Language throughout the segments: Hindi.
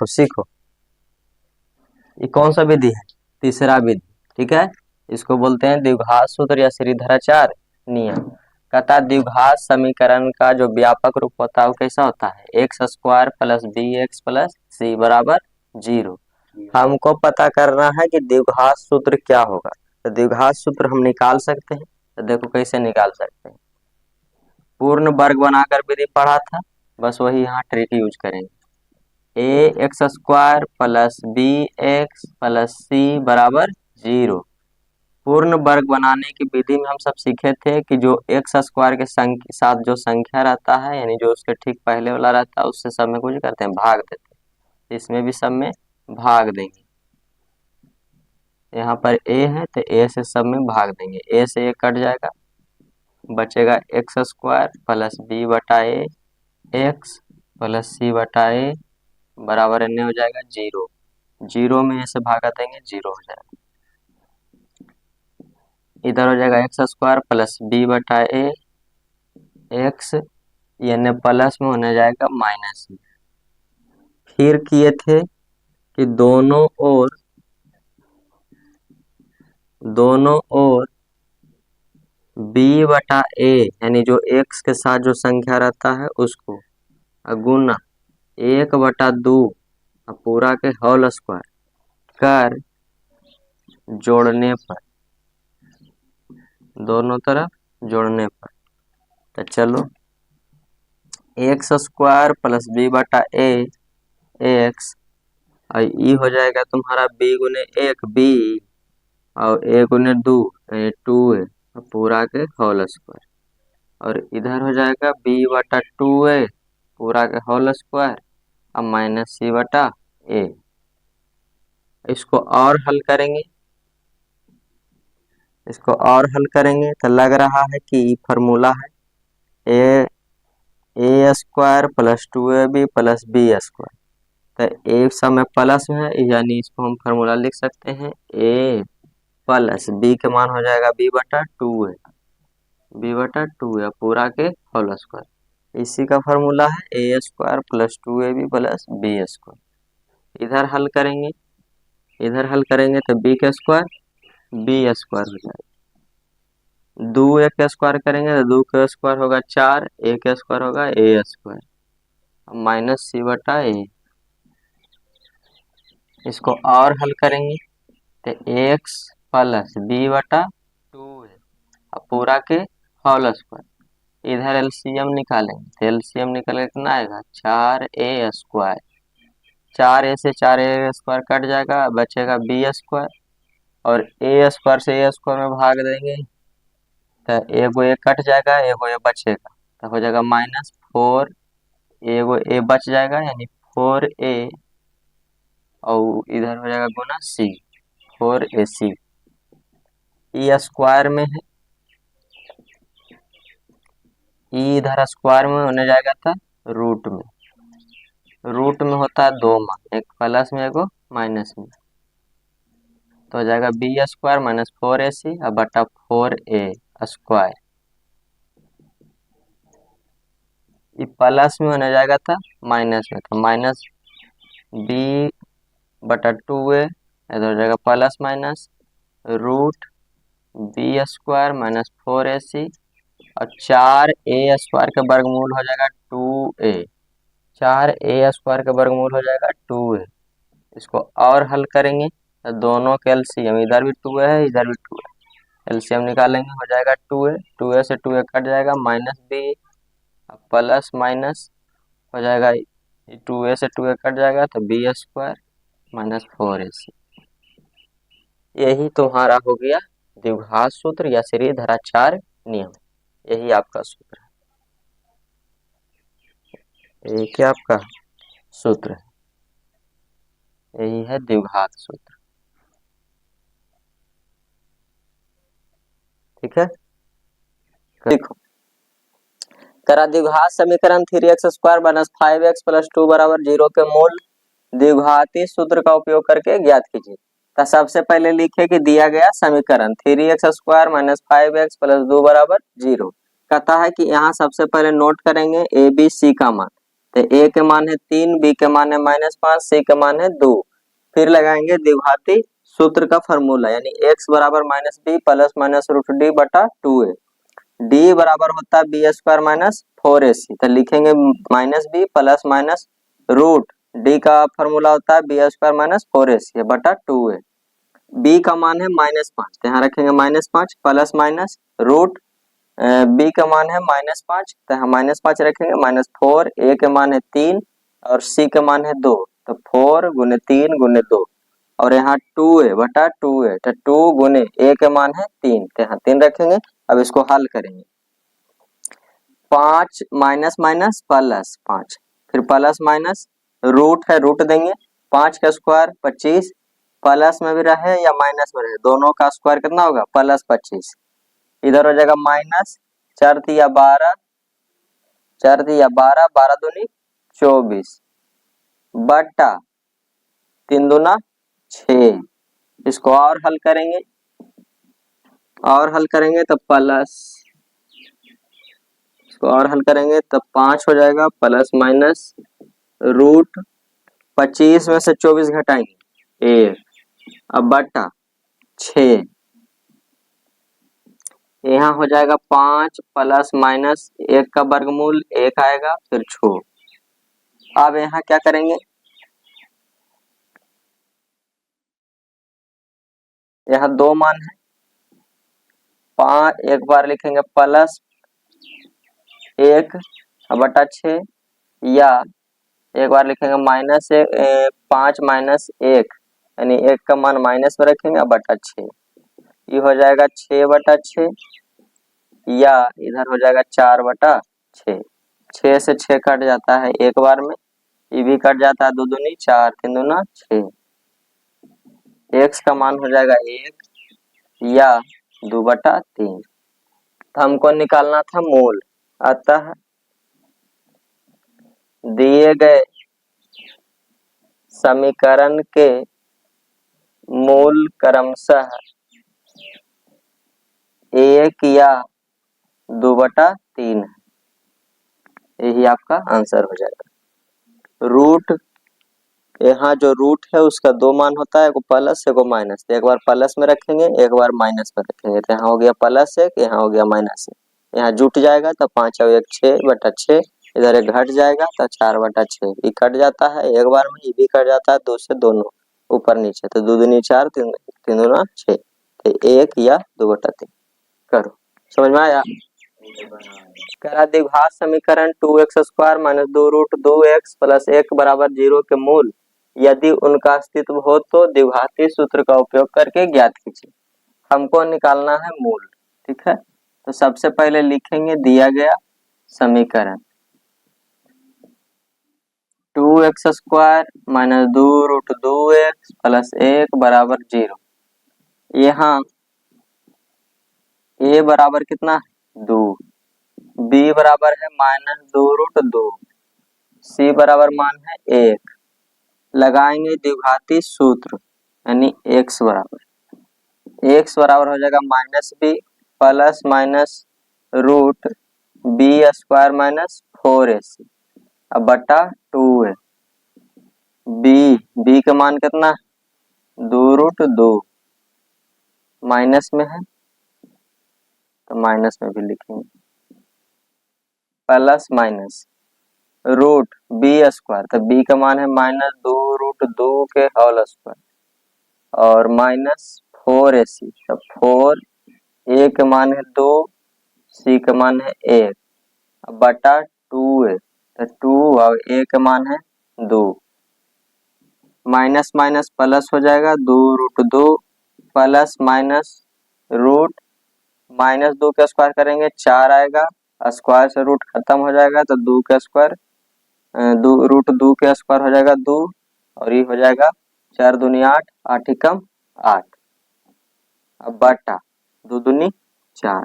देखो सीखो, ये कौन सा विधि है? तीसरा विधि, ठीक है। इसको बोलते हैं द्विघात सूत्र या श्रीधराचार्य नियम। कहता है द्विघात समीकरण का जो व्यापक रूप होता है वो कैसा होता है? X square plus B X plus C बराबर 0। हमको पता करना है कि द्विघात सूत्र क्या होगा। तो द्विघात सूत्र हम निकाल सकते हैं, तो देखो कैसे निकाल सकते हैं। पूर्ण वर्ग बनाकर विधि पढ़ा था, बस वही यहाँ ट्रिक यूज करेंगे। A X square plus B X plus C बराबर 0। पूर्ण वर्ग बनाने की विधि में हम सब सीखे थे कि जो एक्स स्क्वायर के साथ जो संख्या रहता है, यानी जो उसके ठीक पहले वाला रहता है, उससे सब में कुछ करते हैं, भाग देते हैं। इसमें भी सब में भाग देंगे। यहाँ पर ए है तो ए से सब में भाग देंगे, ए से ए कट जाएगा, बचेगा एक्स स्क्वायर प्लस बी बटा ए एक्स प्लस सी बटा ए बराबर एन हो जाएगा 0। 0 में ए से भागा देंगे, 0 हो जाएगा। इधर हो जाएगा एक्स स्क्वायर प्लस बी बटा ए एक्स, यानी प्लस में होने जाएगा माइनस में। फिर किए थे कि दोनों ओर b बटा ए, यानी जो x के साथ जो संख्या रहता है उसको गुना 1/2 पूरा के होल स्क्वायर कर जोड़ने पर, दोनों तरफ जोड़ने पर। तो चलो एक्स स्क्वायर प्लस बी बटा ए एक्स, और ई हो जाएगा तुम्हारा बी गुने 1 बी और ए गुने 2 2 पूरा के होल स्क्वायर, और इधर हो जाएगा b बटा 2a पूरा के होल स्क्वायर अब माइनस सी बटा ए। इसको और हल करेंगे तो लग रहा है कि फॉर्मूला है A square plus 2ab plus B square. तो ए समय प्लस में है, यानी इसको हम फॉर्मूला लिख सकते हैं ए प्लस बी के मान हो जाएगा b बटा 2a पूरा के होल स्क्वायर। इसी का फॉर्मूला है A square plus 2ab plus B square. इधर हल करेंगे तो बी के स्क्वायर हो जाएगा, 2 a के स्क्वायर करेंगे तो 2 के स्क्वायर होगा 4, a के स्क्वायर होगा a स्क्वायर माइनस सी बटा ए। इसको और हल करेंगे तो एक्स प्लस बी बटा 2a पूरा के होल स्क्वायर। इधर एलसीएम निकालेंगे तो एलसीएम निकल कितना आएगा 4a स्क्वायर, 4a से 4a स्क्वायर कट जाएगा, बचेगा बी स्क्वायर, और ए स्क्वायर से ए स्क्वायर में भाग देंगे तो एगो ए कट जाएगा, एगो ए बचेगा, तो हो जाएगा -4, एगो ए बच जाएगा यानी 4a, और इधर हो जाएगा गुना सी 4ac। ई स्क्वायर में है, ई इधर स्क्वायर में होने जाएगा था रूट में होता है 2 मान, एक प्लस में एगो माइनस में, तो हो जाएगा बी स्क्वायर माइनस 4ac और बटा 4a स्क्वायर। ये प्लस में होने जाएगा था माइनस में, तो माइनस बी बटा 2a, इधर हो जाएगा plus minus root B square minus 4ac, और 4a स्क्वायर का वर्गमूल हो जाएगा 2a, 4a स्क्वायर का वर्गमूल हो जाएगा 2a। इसको और हल करेंगे तो दोनों के एलसीएम, इधर भी 2a है इधर भी 2a, एलसीएम निकालेंगे हो जाएगा 2a से 2a कट जाएगा, माइनस बी प्लस माइनस हो जाएगा 2a से 2a कट जाएगा तो बी स्क्वायर माइनस 4ac। यही तुम्हारा हो गया द्विघात सूत्र या श्रीधराचार्य नियम, यही आपका सूत्र है, यही क्या आपका सूत्र है, यही है द्विघात सूत्र। ठीक है, देखो करा द्विघात समीकरण 3x square minus 5x plus 2 बराबर 0 के मूल द्विघाती सूत्र का उपयोग करके ज्ञात कीजिए। तो सबसे पहले लिखे कि दिया गया समीकरण 3x square minus 5x plus 2 बराबर 0, कहता है कि यहाँ सबसे पहले नोट करेंगे ए बी सी का मान। तो a के मान है 3, b के मान है -5, c के मान है 2। फिर लगाएंगे द्विघाती सूत्र का फॉर्मूला, यानी x बराबर -b plus minus root d बटा 2a। d बराबर होता है b स्क्वायर माइनस 4ac, तो लिखेंगे -b plus minus root d का फॉर्मूला होता है b स्क्वायर माइनस 4ac बटा 2a। b का मान है -5, तो यहाँ रखेंगे -5 प्लस माइनस रूट b का मान है -5, तो यहाँ -5 रखेंगे -4, a के मान है 3 और c के मान है 2, तो 4 गुने 3 गुने 2 और यहाँ 2a बटा 2a, तो 2 गुने a के मान है 3, तो यहाँ 3 रखेंगे। अब इसको हल करेंगे, 5 माइनस माइनस प्लस 5, फिर प्लस माइनस रूट है रूट देंगे, 5 का स्क्वायर 25, प्लस में भी रहे या माइनस में रहे दोनों का स्क्वायर कितना होगा प्लस 25, इधर हो जाएगा माइनस 4 तिया 12, 4 तिया 12, 12 दूनी 24 बटा 3 दूना 6। इसको और हल करेंगे तो प्लस, इसको और हल करेंगे तो 5 हो जाएगा प्लस माइनस रूट 25 में से 24 घटाएंगे 1, अब बटा 6, यहाँ हो जाएगा 5 प्लस माइनस 1 का वर्गमूल 1 आएगा, फिर छो। अब यहाँ क्या करेंगे, यहाँ 2 मान है, 5 एक बार लिखेंगे प्लस 1 बटा 6 या एक बार लिखेंगे माइनस 5 माइनस 1, यानी 1 का मान माइनस में रखेंगे बटा 6, ये हो जाएगा 6 बटा 6 या इधर हो जाएगा 4 बटा 6, 6 से 6 कट जाता है एक बार में, ये भी कट जाता है 2 दूनी 4 3 दूना 6, x का मान हो जाएगा 1 या 2 बटा 3। तो हमको निकालना था मूल, अतः दिए गए समीकरण के मूल क्रमशः 1 या 2 बटा 3 है, यही आपका आंसर हो जाएगा। रूट, यहाँ जो रूट है उसका 2 मान होता है, एक प्लस एक माइनस, एक बार प्लस में रखेंगे एक बार माइनस में रखेंगे, तो यहाँ हो गया प्लस 1, यहाँ हो गया माइनस 1, यहाँ जुट जाएगा तो 5 और 1 6 बटा 6, इधर एक घट जाएगा तो 4 बटा 6, ये कट जाता है एक बार में, ये भी कट जाता है 2 से दोनों ऊपर नीचे, तो 2 दूनी 4 3 दूना 6, तो 1 या 2 बटा 3 करो। समझ में आया? करा द्विघात समीकरण 2x square minus 2 root 2x plus 1 बराबर 0 के मूल यदि उनका अस्तित्व हो तो द्विघाती सूत्र का उपयोग करके ज्ञात कीजिए। हमको निकालना है मूल, ठीक है। तो सबसे पहले लिखेंगे दिया गया समीकरण 2x square minus 2 root 2x plus 1 बराबर 0। यहाँ a बराबर कितना है 2, b बराबर है माइनस 2 रूट 2, c बराबर मान है 1, लगाएंगे द्विघाती सूत्र यानी x बराबर हो जाएगा minus b plus minus root b square minus 4ac अब बटा 2a, b का मान कितना 2 रूट 2, माइनस में है तो माइनस में भी लिखेंगे, plus minus root b square, तो b का मान है माइनस 2 रूट 2 के होल स्क्वायर और माइनस 4ac, तो 4 a का मान है 2, c का मान है 1 अब बटा 2a, तो 2 और a का मान है 2, माइनस माइनस प्लस हो जाएगा 2 root 2 plus minus root minus 2 का स्क्वायर करेंगे 4 आएगा, स्क्वायर से रूट खत्म हो जाएगा तो 2 का स्क्वायर 2 रूट 2 का स्क्वायर हो जाएगा 2 और ये हो जाएगा 4 दूनी 8, 8 एकम 8 अब बटा 2 दूनी 4,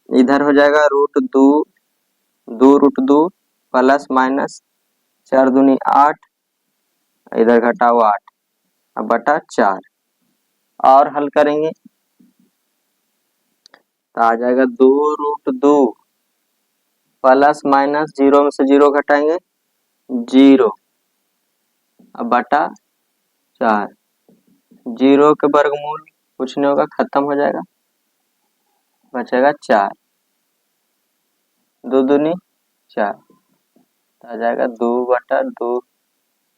इधर हो जाएगा रूट 2 रूट 2 प्लस माइनस 4 दूनी 8, इधर घटाओ 8 अब बटा 4 और हल करेंगे तो आ जाएगा 2 रूट 2 प्लस माइनस 0 में से 0 घटाएंगे 0 अब बटा 4। 0 के वर्गमूल कुछ नहीं होगा, खत्म हो जाएगा, बचेगा 4। 2 दूनी 4, आ जाएगा 2/2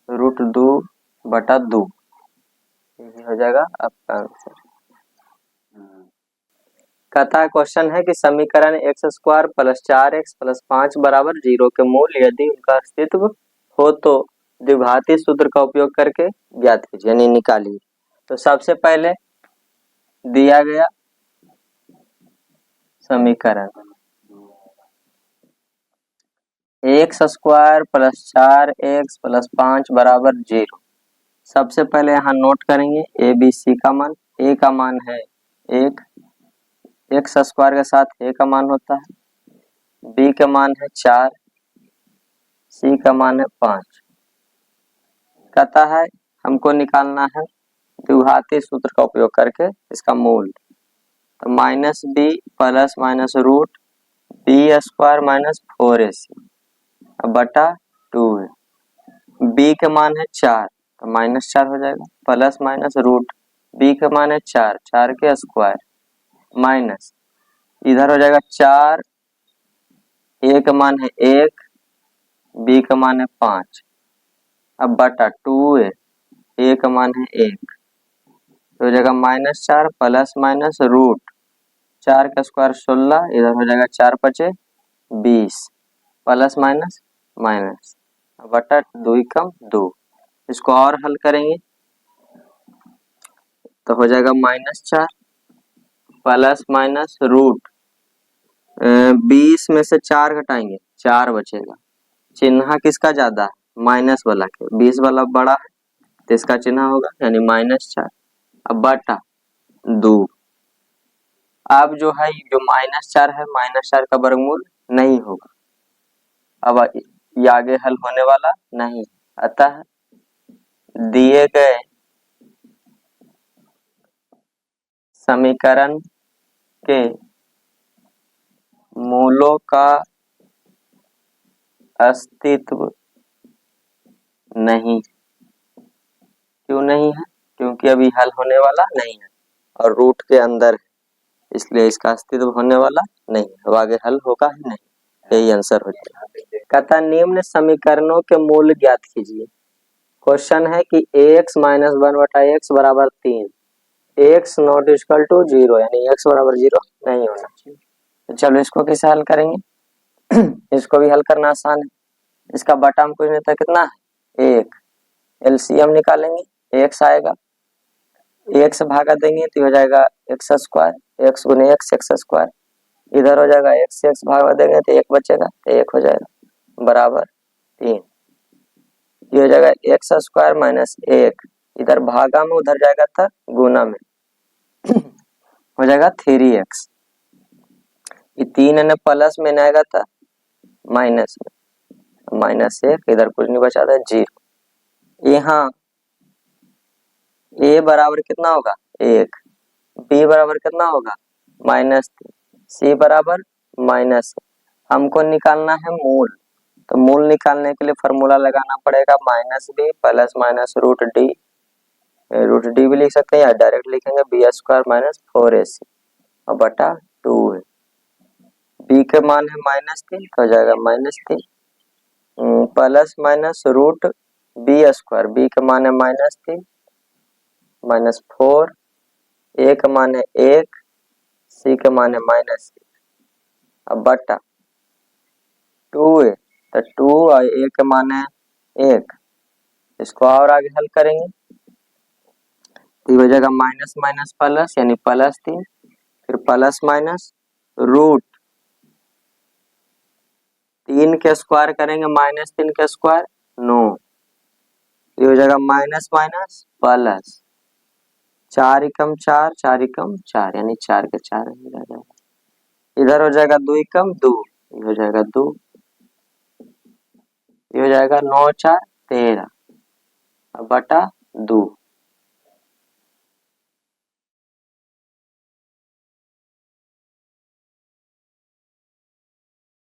√2/2। यही हो जाएगा आपका आंसर। कहता है क्वेश्चन है कि समीकरण x² + 4x + 5 = 0 के मूल यदि उनका अस्तित्व हो तो द्विघाती सूत्र का उपयोग करके ज्ञात कीजिए, यानी निकालिए। तो सबसे पहले दिया गया समीकरण x² + 4x + 5 = 0। सबसे पहले यहाँ नोट करेंगे ए बी सी का मान। ए का मान है 1, x² के साथ ए का मान होता है, बी का मान है 4, सी का मान है 5। कहता है हमको निकालना है द्विघाती सूत्र का उपयोग करके इसका मूल। तो -b ± रूट b² - 4ac बटा 2 है। b के मान है 4 तो -4 हो जाएगा, प्लस माइनस रूट b के मान है 4, 4 के स्क्वायर माइनस इधर हो जाएगा 4, a का मान है 1, b का मान है 5, अब बटा 2 है, a का मान है 1 तो हो जाएगा -4 प्लस माइनस रूट 4 का स्क्वायर 16, इधर हो जाएगा 4 × 5 = 20 प्लस माइनस माइनस बटा 2 × 2। इसको और हल करेंगे तो हो जाएगा -4 प्लस माइनस रूट 20 में से 4 घटाएंगे 4 बचेगा। चिन्ह किसका ज्यादा है? माइनस वाला के। 20 वाला बड़ा है तो इसका चिन्ह होगा यानी -4 अब बटा 2। अब जो है जो -4 है, -4 का वर्गमूल नहीं होगा, अब ये आगे हल होने वाला नहीं। अतः दिए गए समीकरण के मूलों का अस्तित्व नहीं। क्यों नहीं है? क्योंकि अभी हल होने वाला नहीं है और रूट के अंदर है, इसलिए इसका अस्तित्व होने वाला नहीं है। अब आगे हल होगा ही नहीं, यही आंसर हो जाएगा। कहता निम्न समीकरणों के मूल ज्ञात कीजिए। क्वेश्चन है कि ax - 1/x = 3, x ≠ 0 यानी x = 0 नहीं होना चाहिए। तो चलो इसको कैसे हल करेंगे? इसको भी हल करना आसान है। इसका बटा हम कुछ नहीं था, कितना है 1, एलसीएम निकालेंगे, x आएगा, x भागा देंगे तो हो जाएगा x², x × x² इधर हो जाएगा x भागा देंगे तो 1 बचेगा तो 1 हो जाएगा बराबर 3। ये हो जाएगा x² - 1 इधर भागा में उधर जाएगा था गुना में हो जाएगा 3x। ये 3 ने प्लस में नहीं आएगा था माइनस में, -1 इधर कुछ नहीं बचा था 0। यहाँ a बराबर कितना होगा 1, b बराबर कितना होगा -3, c बराबर -। हमको निकालना है मूल, तो मूल निकालने के लिए फॉर्मूला लगाना पड़ेगा -b plus minus root D भी लिख सकते हैं या डायरेक्ट लिखेंगे b² - 4ac और बटा 2 है। b के मान है -3 तो हो जाएगा -3 plus minus root b², b का मान है -3 -4, a का मान है 1, c का मान है -1 अब बटा 2 है तो 2 और a का मान है 1। इसको और आगे हल करेंगे तो हो जाएगा माइनस माइनस प्लस यानी +3, फिर प्लस माइनस रूट 3 के स्क्वायर करेंगे -3 के स्क्वायर 9, ये हो जाएगा माइनस माइनस प्लस 4 × 4, 4 × 4 यानी 4 के 4 इधर हो जाएगा 2 × 2, ये हो जाएगा 2, ये हो जाएगा 9 × 4 = 13 अब बटा 2।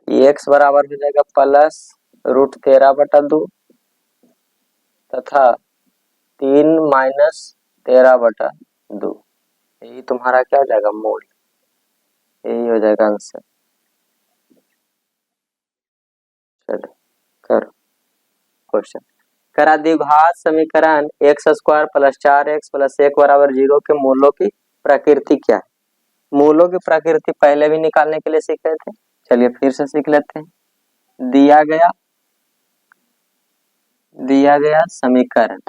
x बराबर हो जाएगा √13/2 तथा 3 - 13/2, यही तुम्हारा क्या हो जाएगा, मूल, यही हो जाएगा आंसर। चलो करो क्वेश्चन। करा द्विघात समीकरण x² + 4x + 1 = 0 के मूलों की प्रकृति क्या है? मूलों की प्रकृति पहले भी निकालने के लिए सीख रहे थे, चलिए फिर से सीख लेते हैं। दिया गया समीकरण,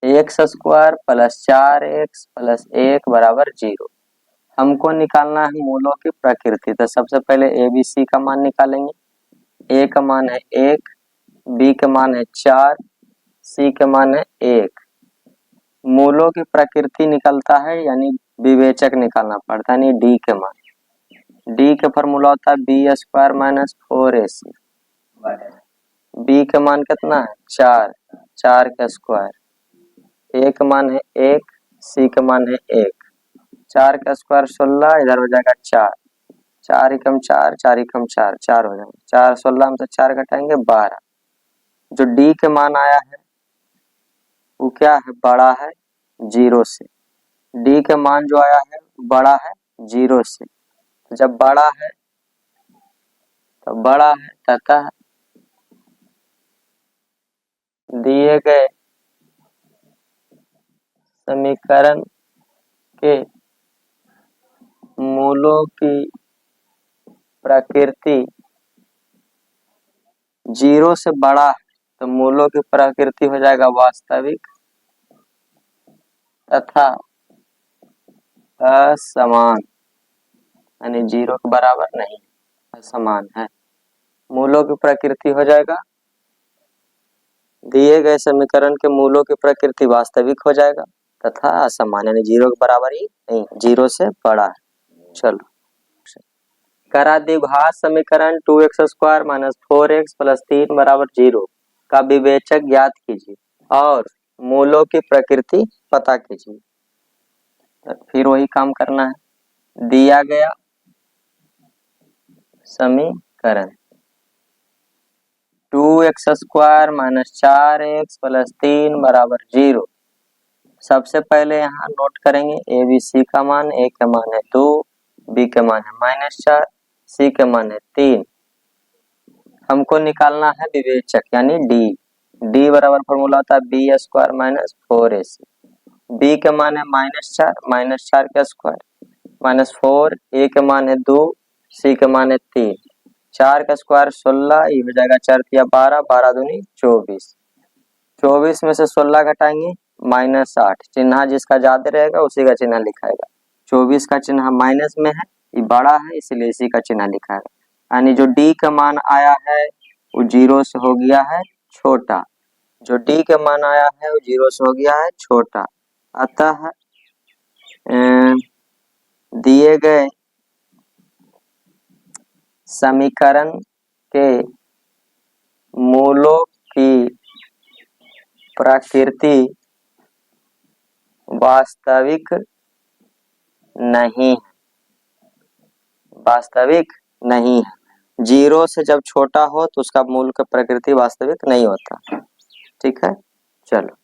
x² + 4x + 1 = 0। हमको निकालना है मूलों की प्रकृति। तो सबसे पहले ABC का मान निकालेंगे। A का मान है 1, B का मान है 4, C का मान है 1। मूलों की प्रकृति निकलता है यानी विवेचक निकालना पड़ता है, यानी D के मान। D का फॉर्मूला होता है B² - 4AC। B का मान कितना है 4, 4 का स्क्वायर। A का मान है 1, C का मान है 1। 4 का स्क्वायर 16, इधर हो जाएगा 4, 4 एकम 4, 4 एकम 4, 4 हो जाएगा। 4 16 में से 4 घटाएंगे 12। जो D के मान आया है वो क्या है, बड़ा है 0 से। D के मान जो आया है बड़ा है 0 से। जब बड़ा है तो बड़ा है तथा दिए गए समीकरण के मूलों की प्रकृति 0 से बड़ा है तो मूलों की प्रकृति हो जाएगा वास्तविक तथा असमान, यानी 0 के बराबर नहीं, असमान है। मूलों की प्रकृति हो जाएगा, दिए गए समीकरण के मूलों की प्रकृति वास्तविक हो जाएगा तथा असमान, यानी 0 के बराबर ही नहीं, 0 से बड़ा है। चलो करा द्विघात समीकरण 2x² - 4x + 3 = 0 का विवेचक ज्ञात कीजिए और मूलों की प्रकृति पता कीजिए। तो फिर वही काम करना है। दिया गया समीकरण 2x² - 4x + 3 = 0। सबसे पहले यहाँ नोट करेंगे ABC का मान, A का मान है 2, B का मान है -4, C का मान है 3। हमको निकालना है विवेचक यानी D बराबर फॉर्मूला होता है B² - 4AC। B का मान है -4, -4 का स्क्वायर, -4, A का मान है 2, C का मान है 3। 4 का स्क्वायर 16, ये हो जाएगा 4 तिया 12, 12 दूनी 24। 24 में से 16 घटाएंगे -8, चिन्ह जिसका ज्यादा रहेगा उसी का चिन्ह लिखाएगा। 24 का चिन्ह माइनस में है, ये बड़ा है इसलिए इसी का चिन्ह लिखाएगा। यानी जो D का मान आया है वो 0 से हो गया है छोटा, जो D का मान आया है वो 0 से हो गया है छोटा। अतः दिए गए समीकरण के मूलों की प्रकृति वास्तविक नहीं है, वास्तविक नहीं है। 0 से जब छोटा हो तो उसका मूल का प्रकृति वास्तविक नहीं होता। ठीक है, चलो।